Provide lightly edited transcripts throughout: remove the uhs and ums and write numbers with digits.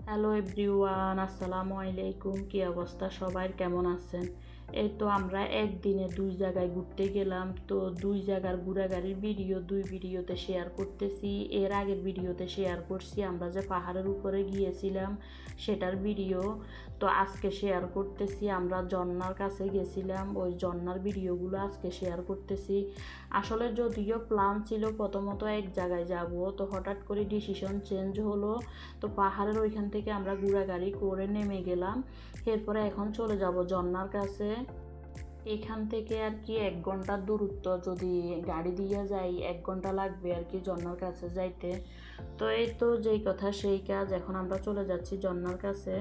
Hello everyone, আসসালামু আলাইকুম। কি অবস্থা সবার, কেমন আছেন? এই তো আমরা একদিনে দুই জায়গায় ঘুরতে গেলাম। তো দুই জায়গার ঘোরাঘুরির ভিডিও দুই ভিডিওতে শেয়ার করতেছি। এর আগের ভিডিওতে শেয়ার করছি আমরা যে পাহাড়ের উপরে গিয়েছিলাম সেটার ভিডিও। তো আজকে শেয়ার করতেছি আমরা ঝর্ণার কাছে গেছিলাম, ওই ঝর্ণার ভিডিওগুলো আজকে শেয়ার করতেছি। আসলে যদিও প্ল্যান ছিল প্রথমত এক জায়গায় যাব, তো হঠাৎ করে ডিসিশন চেঞ্জ হলো। তো পাহাড়ের ওইখান থেকে আমরা ঘোরাঘুরি করে নেমে গেলাম। এরপরে এখন চলে যাব ঝর্ণার কাছে। এখান থেকে আর কি 1 ঘন্টার দূরত্ব, যদি গাড়ি দিয়ে যাই 1 ঘন্টা লাগবে আর কি ঝর্ণার কাছে যাইতে। তো এই তো যেই কথা সেই কাজ, এখন আমরা চলে যাচ্ছি ঝর্ণার কাছে।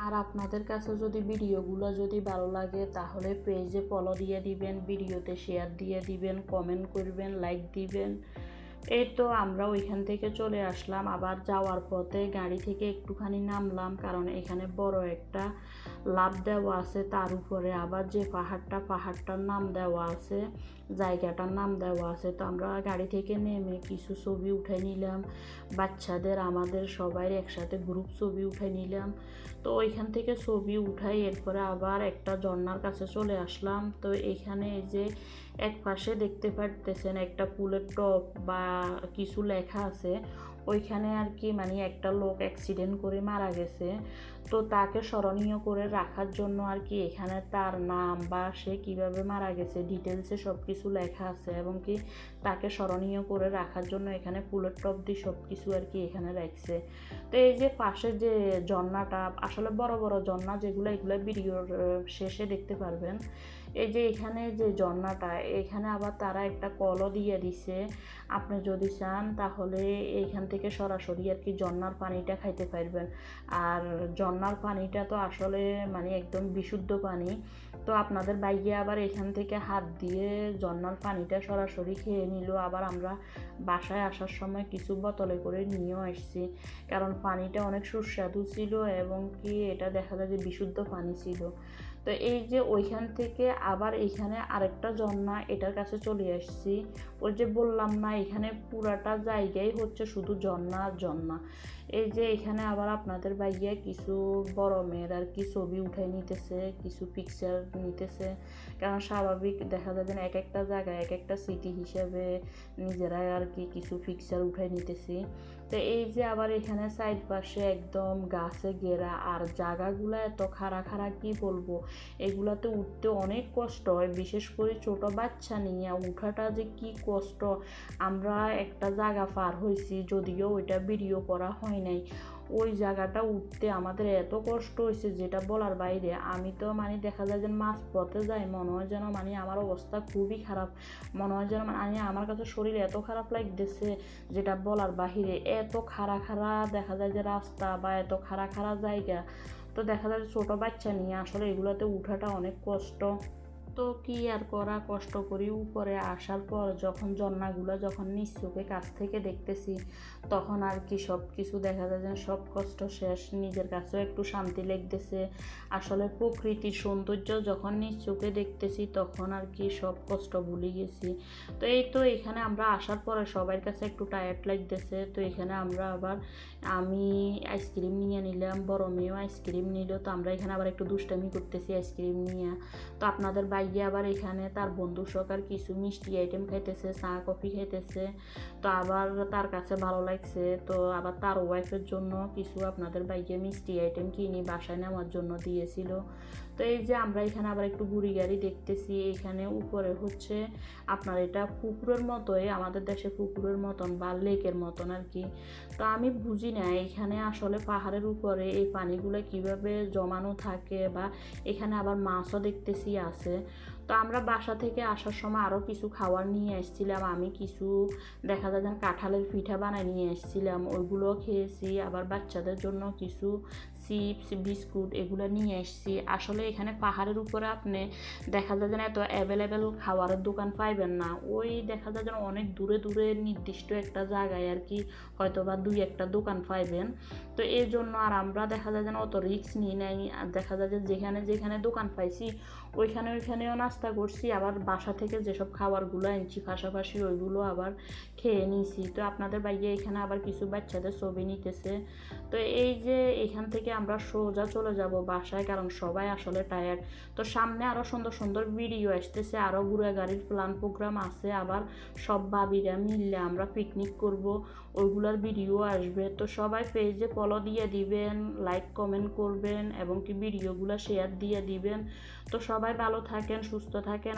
আর আপনাদের কাছে যদি ভিডিওগুলো যদি ভালো লাগে তাহলে পেজে ফলো দিয়ে দিবেন, ভিডিওতে শেয়ার দিয়ে দিবেন, কমেন্ট করবেন, লাইক দিবেন। এই তো আমরা ওইখান থেকে চলে আসলাম। আবার যাওয়ার পথে গাড়ি থেকে একটুখানি নামলাম, কারণ এখানে বড় একটা লাফ দেওয়া আছে, তার উপরে আবার যে পাহাড়টার নাম দেওয়া আছে, জায়গাটার নাম দেওয়া আছে। তো আমরা গাড়ি থেকে নেমে কিছু ছবি উঠাই নিলাম, বাচ্চাদের আমাদের সবাই একসাথে গ্রুপ ছবি উঠাই নিলাম। তো ওইখান থেকে ছবি উঠাই এরপরে আবার একটা ঝর্ণার কাছে চলে আসলাম। তো এখানে এই যে এক পাশে দেখতে পারতেছেন একটা ফুলের টব বা কিছু লেখা আছে, ওইখানে আর কি মানে একটা লোক অ্যাক্সিডেন্ট করে মারা গেছে। তো তাকে স্মরণীয় করে রাখার জন্য আর কি এখানে তার নাম বা সে কিভাবে মারা গেছে ডিটেলসে সব কিছু লেখা আছে, এবং কি তাকে স্মরণীয় করে রাখার জন্য এখানে ফুলের টব দিয়ে সব কিছু আর কি এখানে রাখছে। তো এই যে পাশে যে ঝর্ণাটা, আসলে বড় বড় ঝর্ণা যেগুলো, এগুলো ভিডিওর শেষে দেখতে পারবেন। এই যে এখানে যে ঝর্ণাটা, এখানে আবার তারা একটা কলও দিয়ে দিছে। আপনি যদি চান তাহলে এইখান থেকে সরাসরি আর কি ঝর্ণার পানিটা খাইতে পারবেন। আর ঝর্ণার পানিটা তো আসলে মানে একদম বিশুদ্ধ পানি। তো আপনাদের বাইকে আবার এখান থেকে হাত দিয়ে ঝর্ণার পানিটা সরাসরি খেয়ে নিল। আবার আমরা বাসায় আসার সময় কিছু বোতলে করে নিয়েও আসছি, কারণ পানিটা অনেক সুস্বাদু ছিল এবং কি এটা দেখা যায় যে বিশুদ্ধ পানি ছিল। তো এই যে ওইখান থেকে আবার এইখানে আরেকটা ঝর্ণা, এটার কাছে চলে আসছি। ওই যে বললাম না, এখানে পুরাটা জায়গায় হচ্ছে শুধু ঝর্ণা আর ঝর্ণা। এই যে এখানে আবার আপনাদের ভাইয়া কিছু বড় মেয়ের আর কি ছবি উঠাই নিতেছে, কিছু পিকচার নিতেছে, কারণ স্বাভাবিক দেখা যায় যে এক একটা জায়গায় এক একটা স্মৃতি হিসেবে নিজেরাই আর কি কিছু পিকচার উঠাই নিতেছি। তো এই যে আবার এখানে সাইড পাশে একদম গাছে ঘেরা, আর জায়গাগুলো এত খাড়া খাড়া কি বলবো, এগুলাতে উঠতে অনেক কষ্ট হয়, বিশেষ করে ছোট বাচ্চা নিয়ে উঠাটা যে কি কষ্ট। আমরা একটা জায়গা পার হয়েছি, যদিও ওইটা ভিডিও করা হয় নাই, ওই জায়গাটা উঠতে আমাদের এত কষ্ট হয়েছে যেটা বলার বাইরে। আমি তো মানে দেখা যায় যে মাঝ পথে যাই, মনে হয় যেন মানে আমার অবস্থা খুবই খারাপ, মনে হয় যেন মানে আমার কাছে শরীর এত খারাপ লাগতেছে যেটা বলার বাহিরে। এত খাড়া খাড়া দেখা যায় যে রাস্তা বা এত খাড়া খাড়া জায়গা। তো দেখা যায় ছোটো বাচ্চা নিয়ে আসলে এগুলোতে উঠাটা অনেক কষ্ট। তো কি আর করা, কষ্ট করি। উপরে আসার পর যখন ঝর্ণাগুলো যখন নিজ চোখে কাছ থেকে দেখতেছি, তখন আর কি সব কিছু দেখা যায় যে সব কষ্ট শেষ, নিজের কাছেও একটু শান্তি লাগতেছে। আসলে প্রকৃতির সৌন্দর্য যখন নিজ চোখে দেখতেছি তখন আর কি সব কষ্ট ভুলে গেছি। তো এই তো এখানে আমরা আসার পরে সবার কাছে একটু টায়ার্ড লাগতেছে। তো এখানে আমরা আবার আমি আইসক্রিম নিয়ে নিলাম, বড় মেয়েও আইসক্রিম নিল। তো আমরা এখানে আবার একটু দুষ্টামি করতেছি আইসক্রিম নিয়ে। তো আপনাদের বাইরে আবার এখানে তার বন্ধু সকার কিছু মিষ্টি আইটেম খাইতেছে, চা কফি খাইতেছে। তো আবার তার কাছে ভালো লাগছে, তো আবার তার ওয়াইফের জন্য কিছু আপনাদের বাইরে মিষ্টি আইটেম কিনে বাসায় নেওয়ার জন্য দিয়েছিল। তো এই যে আমরা এখানে আবার একটু ঘুরি গাড়ি দেখতেছি। এখানে উপরে হচ্ছে আপনার এটা পুকুরের মতোই, আমাদের দেশে পুকুরের মতন বা লেকের মতন আর কি। তো আমি বুঝি না এখানে আসলে পাহাড়ের উপরে এই পানিগুলো কিভাবে জমানো থাকে, বা এখানে আবার মাছও দেখতেছি আছে। তো আমরা বাসা থেকে আসার সময় আরও কিছু খাবার নিয়ে এসেছিলাম, আমি কিছু দেখা যায় যেন কাঁঠালের পিঠা বানায় নিয়ে এসেছিলাম, ওইগুলো খেয়েছি। আবার বাচ্চাদের জন্য কিছু চিপস বিস্কুট এগুলো নিয়ে এসেছি। আসলে এখানে পাহাড়ের উপরে আপনি দেখা যায় যেন এত অ্যাভেলেবেল খাবারের দোকান পাইবেন না, ওই দেখা যায় যেন অনেক দূরে দূরে নির্দিষ্ট একটা জায়গায় আর কি হয়তো বা দুই একটা দোকান পাইবেন। তো এই জন্য আর আমরা দেখা যায় যেন অত রিস্ক নিই নাই, আর দেখা যায় যে যেখানে যেখানে দোকান পাইছি ওইখানেও নাস্তা করছি, আবার বাসা থেকে যেসব খাবারগুলো আনছি পাশাপাশি ওইগুলো আবার খেয়ে নিয়েছি। তো আপনাদের বাইরে এখানে আবার কিছু বাচ্চাদের ছবি নিতেছে। তো এই যে এখান থেকে আমরা সোজা চলে যাব বাসায়, কারণ সবাই আসলে টায়ার্ড। তো সামনে আরও সুন্দর সুন্দর ভিডিও আসতেছে, আরও ঘোরাঘুরির প্ল্যান প্রোগ্রাম আছে, আবার সব ভাবিরা মিললে আমরা পিকনিক করব, ওইগুলোর ভিডিও আসবে। তো সবাই পেজে ফলো দিয়ে দিবেন, লাইক কমেন্ট করবেন এবং কি ভিডিওগুলো শেয়ার দিয়ে দিবেন। তো সবাই ভালো থাকেন, সুস্থ থাকেন।